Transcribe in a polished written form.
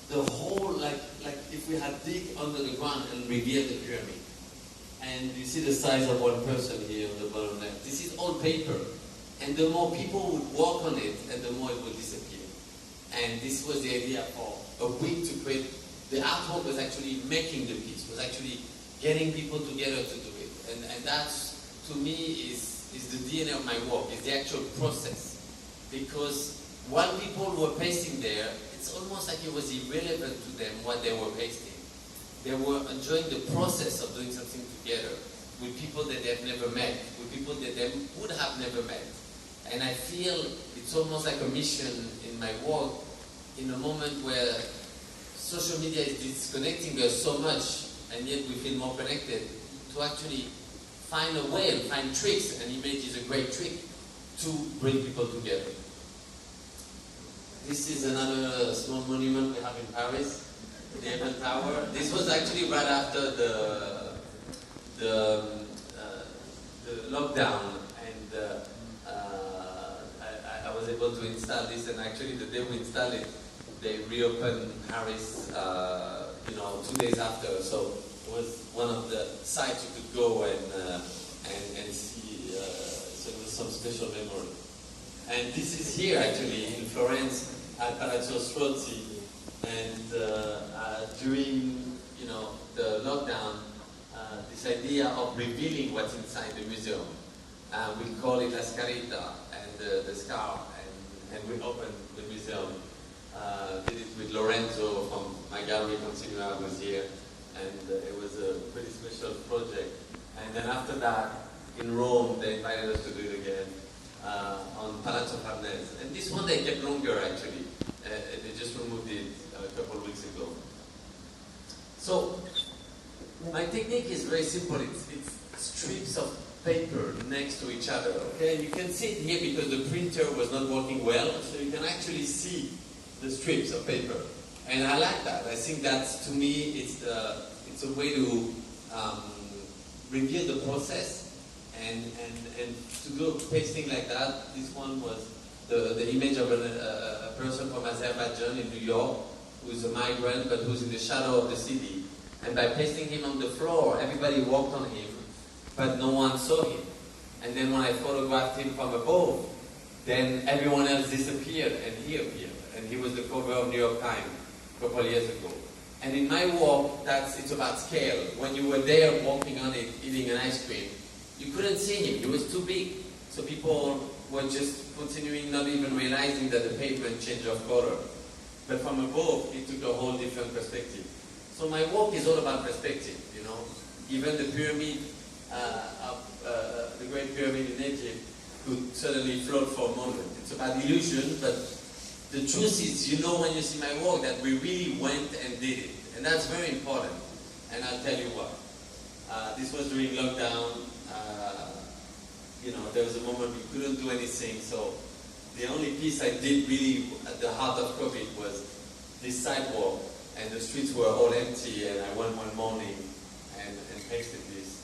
the whole, like if we had dig under the ground and revealed the pyramid. And you see the size of one person here on the bottom left. This is all paper. And the more people would walk on it, and the more it would disappear. And this was the idea for a week to create. The artwork was actually making the piece, was actually getting people together to do it. And that, to me, is the DNA of my work, is the actual process. Because while people were pasting there, it's almost like it was irrelevant to them what they were pasting. They were enjoying the process of doing something together with people that they've never met, with people that they would have never met. And I feel it's almost like a mission in my work, in a moment where social media is disconnecting us so much, and yet we feel more connected, to actually find a way and find tricks, and image is a great trick, to bring people together. This is another small monument we have in Paris, the Eiffel Tower. This was actually right after the lockdown, and I was able to install this, and actually the day we installed it, they reopened Paris, 2 days after. So it was one of the sites you could go and see. So it was some special memory. And this is here actually in Florence at Palazzo Strozzi. And during the lockdown, this idea of revealing what's inside the museum, we call it La Scarita, and the scar, and we opened the museum. Did it with Lorenzo from my gallery Continua, was here, and it was a pretty special project. And then after that, in Rome, they invited us to do it again on Palazzo Farnese. And this one they kept longer actually. They just removed it a couple of weeks ago. So my technique is very simple. It's strips of paper next to each other. Okay, you can see it here because the printer was not working well, so you can actually see the strips of paper, and I like that. I think that, to me, it's a way to reveal the process, and to do pasting like that. This one was the image of a person from Azerbaijan in New York, who's a migrant but who's in the shadow of the city. And by pasting him on the floor, everybody walked on him, but no one saw him. And then when I photographed him from above, then everyone else disappeared and he appeared. And he was the cover of New York Times a couple of years ago. And in my work, it's about scale. When you were there walking on it, eating an ice cream, you couldn't see him. He was too big. So people were just continuing, not even realizing that the paper had changed of color. But from above, it took a whole different perspective. So my work is all about perspective, Even the pyramid, the Great Pyramid in Egypt, could suddenly float for a moment. It's about illusion, but the truth is, when you see my work, that we really went and did it. And that's very important. And I'll tell you why. This was during lockdown. There was a moment we couldn't do anything. So the only piece I did really at the heart of COVID was this sidewalk. And the streets were all empty. And I went one morning and pasted this.